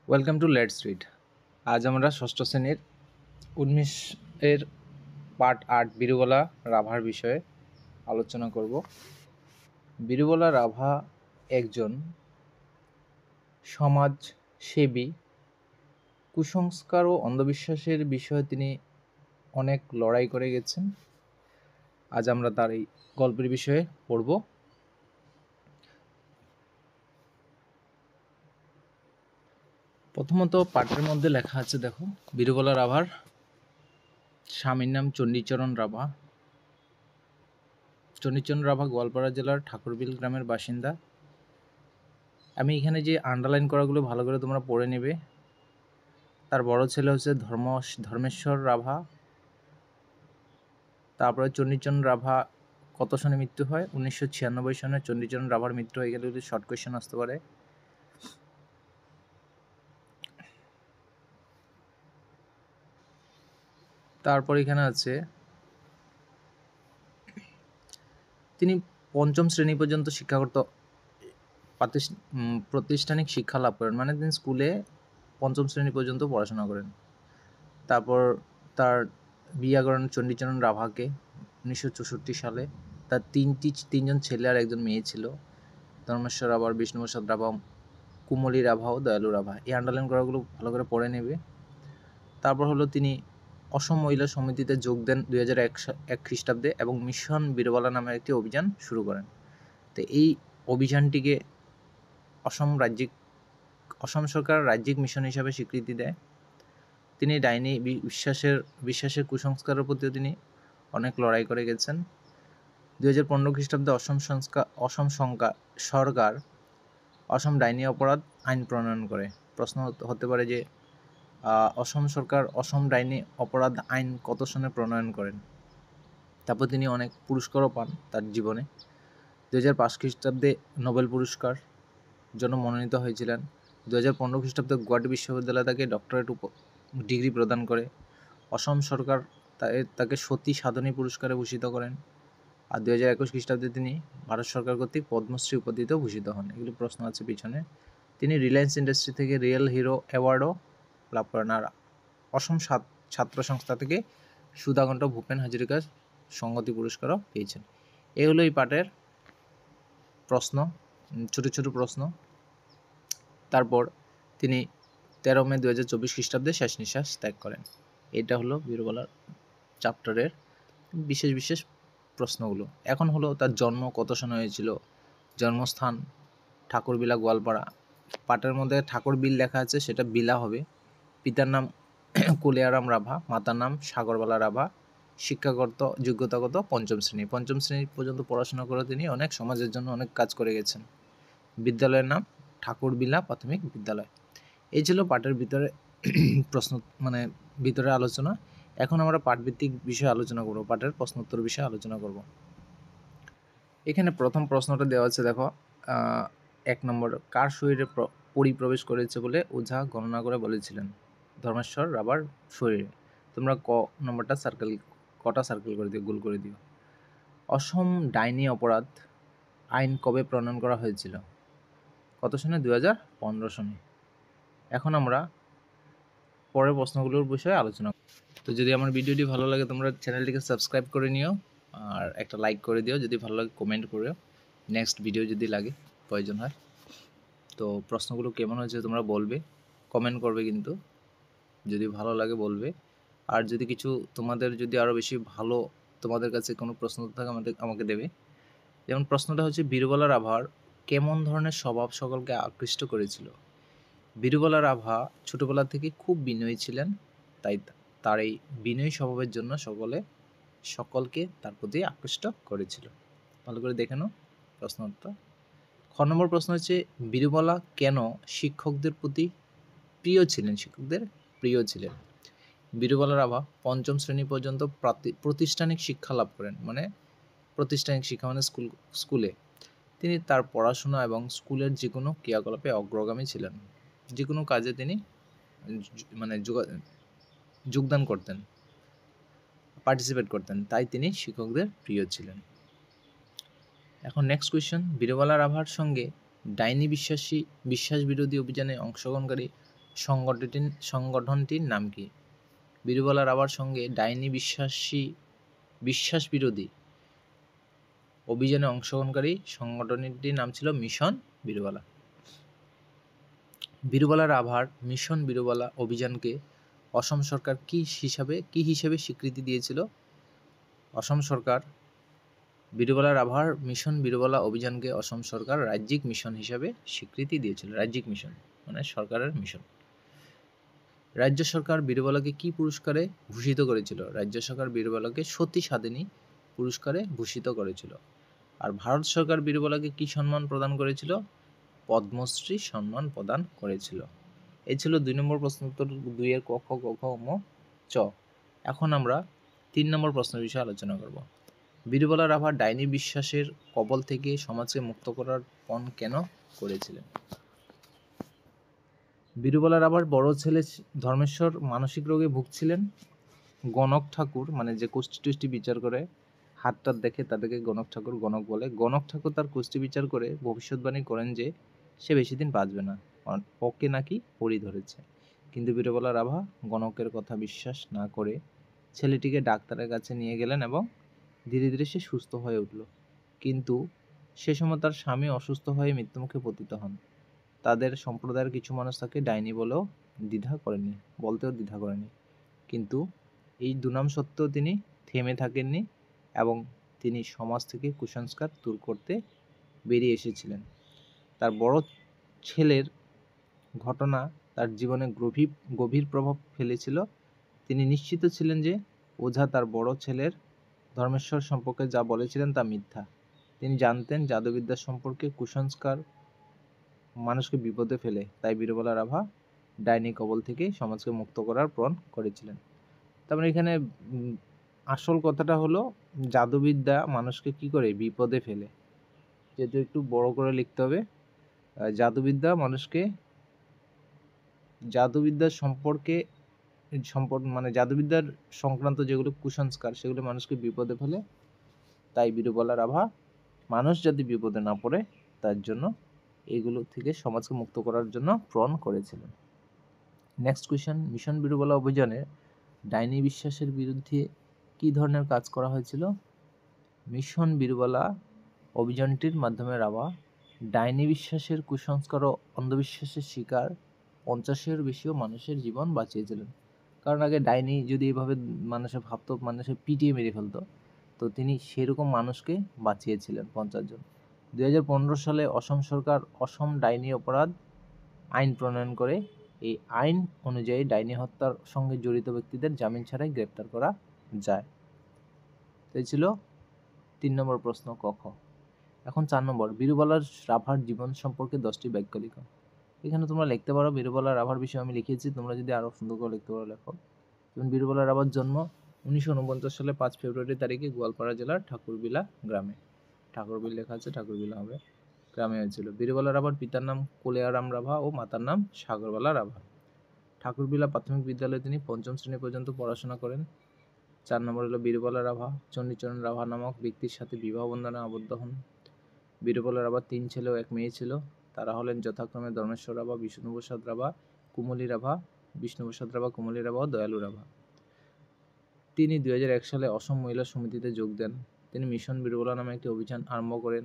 Welcome to let's read. আজ আমরা ষষ্ঠ শ্রেণীর 19 এর পার্ট 8 বীরবলা রাভার বিষয়ে আলোচনা করব। বীরবলা রাভা একজন সমাজসেবী। কুসংস্কার ও অন্ধবিশ্বাসের বিষয়ে তিনি অনেক লড়াই করে গেছেন। আজ আমরা তার এই গল্পের বিষয়ে পড়ব। প্রথমত পাঠের মধ্যে লেখা আছে, দেখো, বীরবলা রাভার স্বামীর নাম চণ্ডীচরণ রাভা। চণ্ডীচরণ রাভা গোয়ালপাড়া জেলার ঠাকুরবিল গ্রামের বাসিন্দা। আমি এখানে যে আন্ডারলাইন করাগুলো ভালো করে তোমরা পড়ে নেবে। তার বড় ছেলে হচ্ছে ধর্মেশ্বর রাভা। তারপরে চণ্ডীচরণ রাভা কত সনে মৃত্যু হয়? 1996 সনে চণ্ডীচরণ রাভার মৃত্যু হয়ে গেলে যদি শর্ট কোয়েশ্চেন আসতে পারে। তারপর এখানে আছে তিনি পঞ্চম শ্রেণী পর্যন্ত প্রাতিষ্ঠানিক শিক্ষা লাভ করেন, মানে তিনি স্কুলে পঞ্চম শ্রেণী পর্যন্ত পড়াশোনা করেন। তারপর তার বিয়ে করেন চণ্ডীচরণ রাভাকে 1964 সালে। তার তিনজন ছেলে আর একজন মেয়ে ছিল, ধর্মেশ্বর রাভা, বিষ্ণুপ্রসাদ রাভা, কুমলী রাভা ও দয়ালু রাভা। এই আন্ডারলাইন করাগুলো ভালো করে পড়ে নেবে। তারপর হলো তিনি অসম মহিলা সমিতিতে যোগ দেন 2001 খ্রিস্টাব্দে এবং মিশন বীরবলা নামের একটি অভিযান শুরু করেন। তো এই অভিযানটিকে অসম সরকার রাজ্যিক মিশন হিসাবে স্বীকৃতি দেয়। তিনি ডাইনি বিশ্বাসের কুসংস্কারের প্রতিও তিনি অনেক লড়াই করে গেছেন। 2015 খ্রিস্টাব্দে অসম সরকার অসম ডাইনি অপরাধ আইন প্রণয়ন করে। প্রশ্ন হতে পারে যে অসম সরকার অসম ডাইনি অপরাধ আইন কত সনে প্রণয়ন করেন। তারপর তিনি অনেক পুরস্কারও পান তার জীবনে। 2005 খ্রিস্টাব্দে নোবেল পুরস্কার জন্য মনোনীত হয়েছিলেন। 2015 খ্রিস্টাব্দে গুয়াহাটি বিশ্ববিদ্যালয় তাকে ডক্টরেট ডিগ্রি প্রদান করে। অসম সরকার তাকে সতী সাধনী পুরস্কারে ভূষিত করেন। আর 2021 খ্রিস্টাব্দে তিনি ভারত সরকার কর্তৃক পদ্মশ্রী উপাধিতেও ভূষিত হন। এগুলো প্রশ্ন আছে পিছনে। তিনি রিলায়েন্স ইন্ডাস্ট্রি থেকে রিয়েল হিরো অ্যাওয়ার্ডও লাভ করেন। আর অসম ছাত্র সংস্থা থেকে সুধাকণ্ঠ ভূপেন হাজরিকা সংগতি পুরস্কারও পেয়েছেন। এই হলো এই পাঠের প্রশ্ন, ছোট ছোট প্রশ্ন। তারপর তিনি 13 মে 2024 খ্রিস্টাব্দে শেষ নিঃশ্বাস ত্যাগ করেন। এটা হলো বীরবলার চ্যাপ্টারের বিশেষ প্রশ্নগুলো। এখন হলো তার জন্ম কত সনে হয়েছিল, জন্মস্থান ঠাকুরবিলা গোয়ালপাড়া। পাটের মধ্যে ঠাকুরবিল লেখা আছে, সেটা বিলা হবে। পিতার নাম কলিয়ারাম রাভা, মাতার নাম সাগরবালা রাভা। শিক্ষাগত যোগ্যতাগত পঞ্চম শ্রেণী পর্যন্ত পড়াশোনা করে তিনি অনেক সমাজের জন্য অনেক কাজ করে গেছেন। বিদ্যালয়ের নাম ঠাকুরবিলা প্রাথমিক বিদ্যালয়। এই ছিল পাঠের ভিতরে প্রশ্ন, মানে ভিতরে আলোচনা। এখন আমরা পাঠভিত্তিক বিষয়ে আলোচনা করব, পাঠের প্রশ্নোত্তর বিষয়ে আলোচনা করব। এখানে প্রথম প্রশ্নটা দেওয়া আছে, দেখো, 1 নম্বর, কার শরীরে পরিপ্রবেশ করেছে বলে ওঝা গণনা করে বলেছিলেন? ধর্মেশ্বর রাভার শরীরে। তোমরা নম্বরটা কটা সার্কেল করে দিও, গোল করে দিও। অসম ডাইনি অপরাধ আইন কবে প্রণয়ন করা হয়েছিল? কত সনে? 2015 সনে। এখন আমরা পরের প্রশ্নগুলোর বিষয়ে আলোচনা করব। তো যদি আমার ভিডিওটি ভালো লাগে তোমরা চ্যানেলটিকে সাবস্ক্রাইব করে নিও আর একটা লাইক করে দিও। যদি ভালো লাগে কমেন্ট করো, নেক্সট ভিডিও যদি লাগে প্রয়োজন হয়। তো প্রশ্নগুলো কেমন হয়েছে তোমরা বলবে, কমেন্ট করবে, কিন্তু যদি ভালো লাগে বলবে। আর যদি কিছু তোমাদের যদি আরও বেশি ভালো তোমাদের কাছে কোনো প্রশ্ন থাকে আমাকে দেবে। যেমন প্রশ্নটা হচ্ছে, বীরবলা রাভার কেমন ধরনের স্বভাব সকলকে আকৃষ্ট করেছিল? বীরবলা রাভা ছোটবেলা থেকে খুব বিনয়ী ছিলেন, তাই তার এই বিনয়ী স্বভাবের জন্য সকলকে তার প্রতি আকৃষ্ট করেছিল। ভালো করে দেখে নাও প্রশ্নটা। খ নম্বর প্রশ্ন হচ্ছে, বীরবলা কেন শিক্ষকদের প্রিয় ছিলেন? বীরবলা রাভা পঞ্চম শ্রেণী পর্যন্ত প্রাতিষ্ঠানিক শিক্ষা লাভ করেন, মানে প্রাতিষ্ঠানিক শিক্ষা মানে স্কুলে। তিনি তার পড়াশোনা এবং স্কুলের যে কোনো ক্রিয়াকলাপে অগ্রগামী ছিলেন। যে কোনো কাজে তিনি মানে যোগদান করতেন, পার্টিসিপেট করতেন, তাই তিনি শিক্ষকদের প্রিয় ছিলেন। এখন নেক্সট কোয়েশ্চেন, বীরবলা রাভার সঙ্গে ডাইনি বিশ্বাস বিরোধী অভিযানে অংশগ্রহণকারী সংগঠনটির নাম কি? বীরবলা রাভার সঙ্গে ডাইনি বিশ্বাস বিরোধী অভিযানে অংশগ্রহণকারী সংগঠনটির নাম ছিল মিশন বীরবলা। বীরবলা রাভার মিশন বীরবলা অভিযানকে অসম সরকার কি হিসাবে স্বীকৃতি দিয়েছিল? অসম সরকার বীরবলা রাভার মিশন বীরবলা অভিযানকে অসম সরকার রাজ্যিক মিশন হিসাবে স্বীকৃতি দিয়েছিল। রাজ্যিক মিশন মানে সরকারের মিশন। রাজ্য সরকার বীরবলাকে কি পুরস্কারে ভূষিত করেছিল? রাজ্য সরকার বীরবলাকে সতী সাধিনী পুরস্কারে ভূষিত করেছিল। আর ভারত সরকার বীরবলাকে কি সম্মান প্রদান করেছিল? পদ্মশ্রী সম্মান প্রদান করেছিল। এই ছিল 2 নম্বর প্রশ্ন উত্তর 2 এর ক খ গ ঘ ঙ চ। এখন আমরা 3 নম্বর প্রশ্নের বিষয়ে আলোচনা করব। বীরবলা রাভা ডাইনি বিশ্বাসের কবল থেকে সমাজকে মুক্ত করার পণ কেন করেছিলেন? বীরবলা রাভার বড় ছেলে ধর্মেশ্বর মানসিক রোগে ভুগছিলেন। গণক ঠাকুর মানে যে কুষ্টি টুষ্টি বিচার করে, হাতটা দেখে তাদেরকে গণক বলে। গণক ঠাকুর তার কুষ্টি বিচার করে ভবিষ্যৎবাণী করেন যে সে বেশি দিন বাঁচবে না, ওকে নাকি পরি ধরেছে। কিন্তু বীরবলা রাভা গণকের কথা বিশ্বাস না করে ছেলেটিকে ডাক্তারের কাছে নিয়ে গেলেন এবং ধীরে ধীরে সে সুস্থ হয়ে উঠল। কিন্তু সে সময় তার স্বামী অসুস্থ হয়ে মৃত্যুমুখে পতিত হন। তাদের সম্প্রদায়ের কিছু মানুষ তাকে ডাইনি বলতেও দ্বিধা করেনি। কিন্তু এই দুর্নাম সত্ত্বেও তিনি থেমে থাকেননি এবং তিনি সমাজ থেকে কুসংস্কার দূর করতে বেরিয়ে এসেছিলেন। তার বড় ছেলের ঘটনা তার জীবনে গভীর প্রভাব ফেলেছিল। তিনি নিশ্চিত ছিলেন যে ওঝা তার বড় ছেলের ধর্মেশ্বর সম্পর্কে যা বলেছিলেন তা মিথ্যা। তিনি জানতেন জাদুবিদ্যা সম্পর্কে কুসংস্কার মানুষকে বিপদে ফেলে, তাই বীরবলা রাভা ডাইনি কবল থেকে সমাজকে মুক্ত করার প্রণ করেছিলেন। তারপরে এখানে আসল কথাটা হলো জাদুবিদ্যা মানুষকে কি করে বিপদে ফেলে, যেহেতু একটু বড় করে লিখতে হবে। জাদুবিদ্যার মানে জাদুবিদ্যার সংক্রান্ত যেগুলো কুসংস্কার সেগুলো মানুষকে বিপদে ফেলে, তাই বীরবলা রাভা মানুষ যাতে বিপদে না পড়ে তার জন্য এগুলো থেকে সমাজকে মুক্ত করার জন্য প্রণ করেছিলেন। নেক্সট কোয়েশ্চেন, মিশন বীরবলা অভিযানে ডাইনি বিশ্বাসের বিরুদ্ধে কী ধরনের কাজ করা হয়েছিল? মিশন বীরবলা অভিযানটির মাধ্যমে রাভা ডাইনি বিশ্বাসের কুসংস্কার ও অন্ধবিশ্বাসের শিকার 50-এর বেশিও মানুষের জীবন বাঁচিয়েছিলেন। কারণ আগে ডাইনি যদি এভাবে মানুষে ভাবতো, মানুষের পিটিয়ে মেরে ফেলতো, তো তিনি সেরকম মানুষকে বাঁচিয়েছিলেন 50 জন। 2015 সালে অসম সরকার অসম ডাইনি অপরাধ আইন প্রণয়ন করে। এই আইন অনুযায়ী ডাইনি হত্যার সঙ্গে জড়িত ব্যক্তিদের জামিন ছাড়াই গ্রেপ্তার করা যায়। এই ছিল 3 নম্বর প্রশ্ন ক খ। এখন 4 নম্বর, বীরবলা রাভার জীবন সম্পর্কে 10টি বাক্য লিখো। এখানে তোমরা লিখতে পারো বীরবলা রাভার বিষয়ে আমি লিখেছি, তোমরা যদি আরো সুন্দর করে লিখতে পারো লেখো। যেমন বীরবলা রাভার জন্ম 1949 সালে 5 ফেব্রুয়ারি তারিখে গোয়ালপাড়া জেলার ঠাকুরবিলা গ্রামে, ঠাকুরবিল লেখা আছে, ঠাকুরবিলা হবে, গ্রামে হয়েছিল। বীরবলা রাভার পিতার নাম কলিয়ারাম রাভা ও মাতার নাম সাগরবালা রাভা। ঠাকুরবিলা প্রাথমিক বিদ্যালয়ে তিনি 5ম শ্রেণী পর্যন্ত পড়াশোনা করেন। 4 নম্বর হলো বীরবলা রাভা চণ্ডীচরণ রাভা নামক ব্যক্তির সাথে বিবাহ বন্ধনে আবদ্ধ হন। বীরবলা রাভার 3 ছেলে ও 1 মেয়ে ছিল। তারা হলেন যথাক্রমে ধর্মেশ্বর রাভা, বিষ্ণুপ্রসাদ রাভা, কুমলি রাভা ও দয়ালু রাভা। তিনি 2001 সালে অসম মহিলা সমিতিতে যোগ দেন। তিনি মিশন বীরবলা নামে একটি অভিযান আরম্ভ করেন।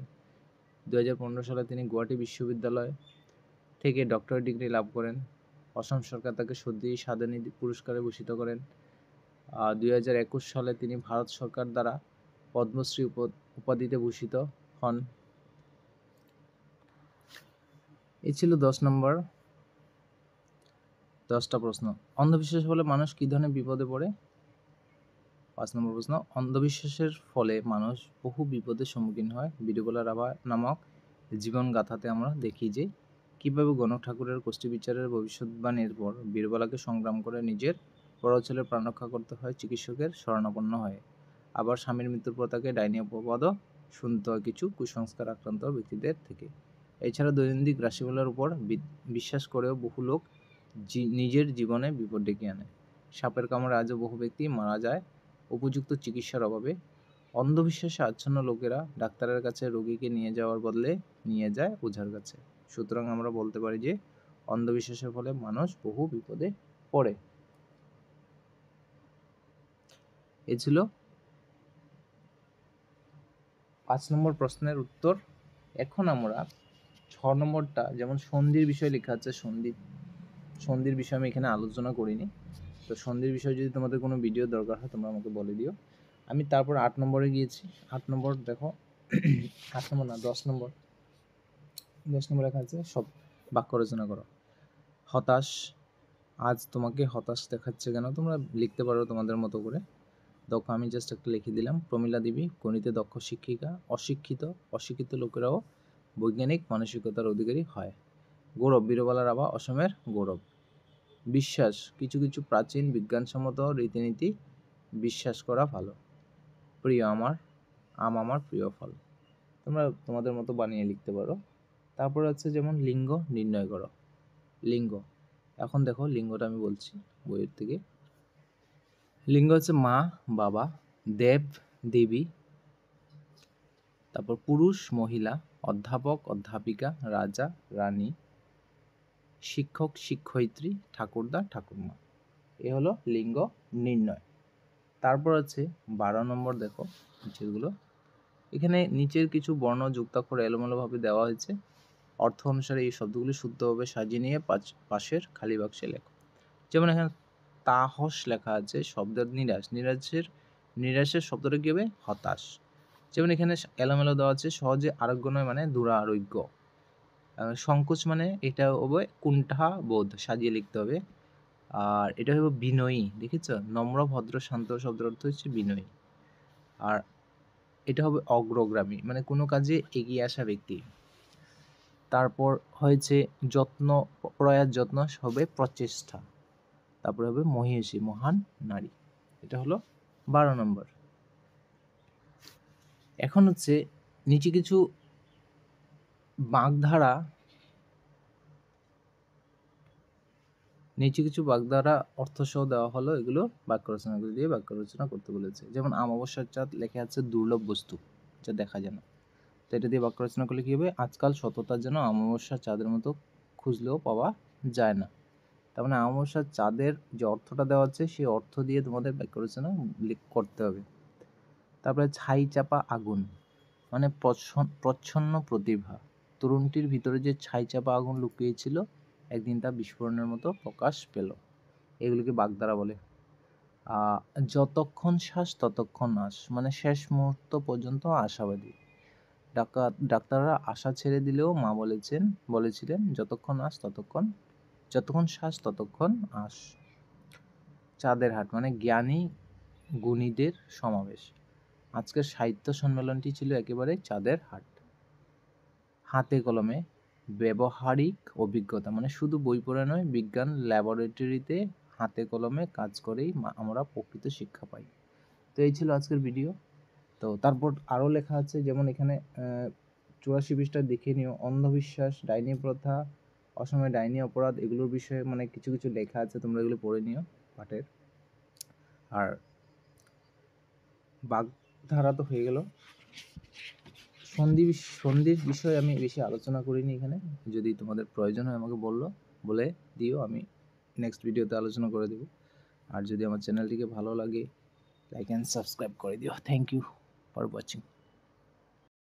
2015 সালে তিনি গুয়াহাটি বিশ্ববিদ্যালয় থেকে ডক্টরেট ডিগ্রি লাভ করেন। অসম সরকার তাকে সতী সাধিনী পুরস্কারে ভূষিত করেন। 2021 সালে তিনি ভারত সরকার দ্বারা পদ্মশ্রী উপাধিতে ভূষিত হন। এই ছিল 10টা প্রশ্ন। অন্ধবিশ্বাস ফলে মানুষ কী ধরনের বিপদে পড়ে? 5 নম্বর প্রশ্ন, অন্ধবিশ্বাসের ফলে মানুষ বহু বিপদের সম্মুখীন হয়। বীরবলা রাভা নামক জীবনগাথাতে আমরা দেখি যে কীভাবে গণক ঠাকুরের কোষ্ঠী বিচারের ভবিষ্যৎবাণীর পর বীরবলাকে সংগ্রাম করে নিজের বড় ছেলের প্রাণ রক্ষা করতে হয় চিকিৎসকের শরণাপন্ন হয়ে। আবার স্বামীর মৃত্যুর পর তাকে ডাইনি অপবাদও শুনতে হয় কিছু কুসংস্কার আক্রান্ত ব্যক্তিদের থেকে। এছাড়া দৈনন্দিন রাশিফলের উপর বিশ্বাস করেও বহু লোক নিজের জীবনে বিপদ ডেকে আনে। সাপের কামড়ে আজও বহু ব্যক্তি মারা যায় উপযুক্ত চিকিৎসার অভাবে। অন্ধবিশ্বাসে আচ্ছন্ন লোকেরা ডাক্তারের কাছে রোগীকে নিয়ে যাওয়ার বদলে নিয়ে যায় ওঝার কাছে। সুতরাং আমরা বলতে পারি যে অন্ধবিশ্বাসের ফলে মানুষ বহু বিপদে পড়ে। এ ছিল 5 নম্বর প্রশ্নের উত্তর। এখন আমরা 6 নম্বরটা, যেমন সন্ধির বিষয় লেখা আছে, সন্ধির বিষয়ে আমি এখানে আলোচনা করিনি। তো সন্ধির বিষয়ে যদি তোমাদের কোনো ভিডিও দরকার হয় তোমরা আমাকে বলে দিও। আমি তারপর 8 নম্বরে গিয়েছি। 8 নম্বর দেখো 8 নম্বর না 10 নম্বর লেখা আছে সব বাক্য রচনা করো। হতাশ, আজ তোমাকে হতাশ দেখাচ্ছে কেন? তোমরা লিখতে পারো তোমাদের মতো করে। দেখো আমি জাস্ট একটা লিখে দিলাম। প্রমীলা দেবী গণিতে দক্ষ শিক্ষিকা। অশিক্ষিত লোকেরাও বৈজ্ঞানিক মানসিকতার অধিকারী হয়। গৌরব, বীরবালা রাভা অসমের গৌরব। বিশ্বাস, কিছু কিছু প্রাচীন বিজ্ঞানসম্মত রীতিনীতি বিশ্বাস করা ভালো। প্রিয় আমার, আমার প্রিয় ফল। তোমরা তোমাদের মতো বানিয়ে লিখতে পারো। তারপর আছে যেমন লিঙ্গ নির্ণয় করো। লিঙ্গ, এখন দেখো লিঙ্গটা আমি বলছি বইয়ের থেকে। লিঙ্গ হচ্ছে মা, বাবা, দেব, দেবী, তারপর পুরুষ, মহিলা, অধ্যাপক, অধ্যাপিকা, রাজা, রানী, শিক্ষক, শিক্ষয়িত্রী, ঠাকুরদা, ঠাকুরমা। এ হলো লিঙ্গ নির্ণয়। তারপর আছে 12 নম্বর। দেখো নিচেরগুলো, এখানে নিচের কিছু বর্ণ যুক্তাক্ষর এলোমেলোভাবে দেওয়া হয়েছে। অর্থ অনুসারে এই শব্দগুলি শুদ্ধভাবে সাজিয়ে নিয়ে পাশের খালি বাক্সে লেখো। যেমন এখানে তাহস লেখা আছে, শব্দের নিরাশের শব্দটা কি হবে? হতাশ। যেমন এখানে এলোমেলো দেওয়া আছে, সহজে আরোগ্য নয় মানে দুরারোগ্য। সংকোচ মানে এটা হবে কুণ্ঠা বোধ, সাজিয়ে লিখতে হবে। আর এটা হবে বিনয়ী, দেখেছ? নম্র, ভদ্র, শান্ত শব্দের অর্থ হচ্ছে বিনয়ী। আর এটা হবে অগ্রগামী, মানে কোনো কাজে এগিয়ে আসা ব্যক্তি। তারপর হয়েছে যত্ন, প্রয়াস যত্ন হবে প্রচেষ্টা। তারপরে হবে মহিষী, মহান নারী। এটা হলো 12 নম্বর। এখন হচ্ছে নিচে কিছু বাগধারা অর্থসহ দেওয়া হলো। এগুলো বাক্য রচনা দিয়ে বাক্য রচনা করতে বলেছে। যেমন অমাবস্যার চাঁদ লেখা আছে দুর্লভ বস্তু, যা দেখা যায় না। তো এটা দিয়ে বাক্য রচনা করলে কী হবে? আজকাল সততার জন্য অমাবস্যার চাঁদের মতো খুঁজলেও পাওয়া যায় না। তার মানে অমাবস্যার চাঁদের যে অর্থটা দেওয়া আছে সেই অর্থ দিয়ে তোমাদের বাক্য রচনা করতে হবে। তারপরে ছাই চাপা আগুন মানে প্রচ্ছন্ন প্রতিভা। তরুণটির ভিতরে যে ছাই চাপা আগুন লুকিয়েছিল একদিন তা বিস্ফোরণের মতো প্রকাশ পেল। এগুলিকে বাগধারা বলে। যতক্ষণ শ্বাস ততক্ষণ আশ মানে শেষ মুহূর্ত পর্যন্ত আশাবাদী। ডাক্তাররা আশা ছেড়ে দিলেও মা বলেছিলেন যতক্ষণ শ্বাস ততক্ষণ আশ। চাঁদের হাট মানে জ্ঞানী গুণীদের সমাবেশ। আজকের সাহিত্য সম্মেলনটি ছিল একেবারে চাঁদের হাট। হাতে কলমে ব্যবহারিক অভিজ্ঞতা মানে শুধু বই পড়ে নয়, বিজ্ঞান ল্যাবরেটরিতে হাতে কলমে কাজ করেই আমরা প্রকৃত শিক্ষা পাই। তো এই ছিল আজকের ভিডিও। তো তারপর আরও লেখা আছে, যেমন এখানে 84 পৃষ্ঠা দেখে নিও। অন্ধবিশ্বাস, ডাইনি প্রথা, অসময়ে ডাইনি অপরাধ, এগুলোর বিষয়ে মানে কিছু কিছু লেখা আছে, তোমরা এগুলো পড়ে নিও পাঠের। আর বাগধারা তো হয়ে গেল। সন্ধির বিষয়ে আমি বেশি আলোচনা করিনি এখানে। যদি তোমাদের প্রয়োজন হয় আমাকে বলে দিও, আমি নেক্সট ভিডিওতে আলোচনা করে দেব। আর যদি আমার চ্যানেলটিকে ভালো লাগে লাইক অ্যান্ড সাবস্ক্রাইব করে দিও। Thank you for watching.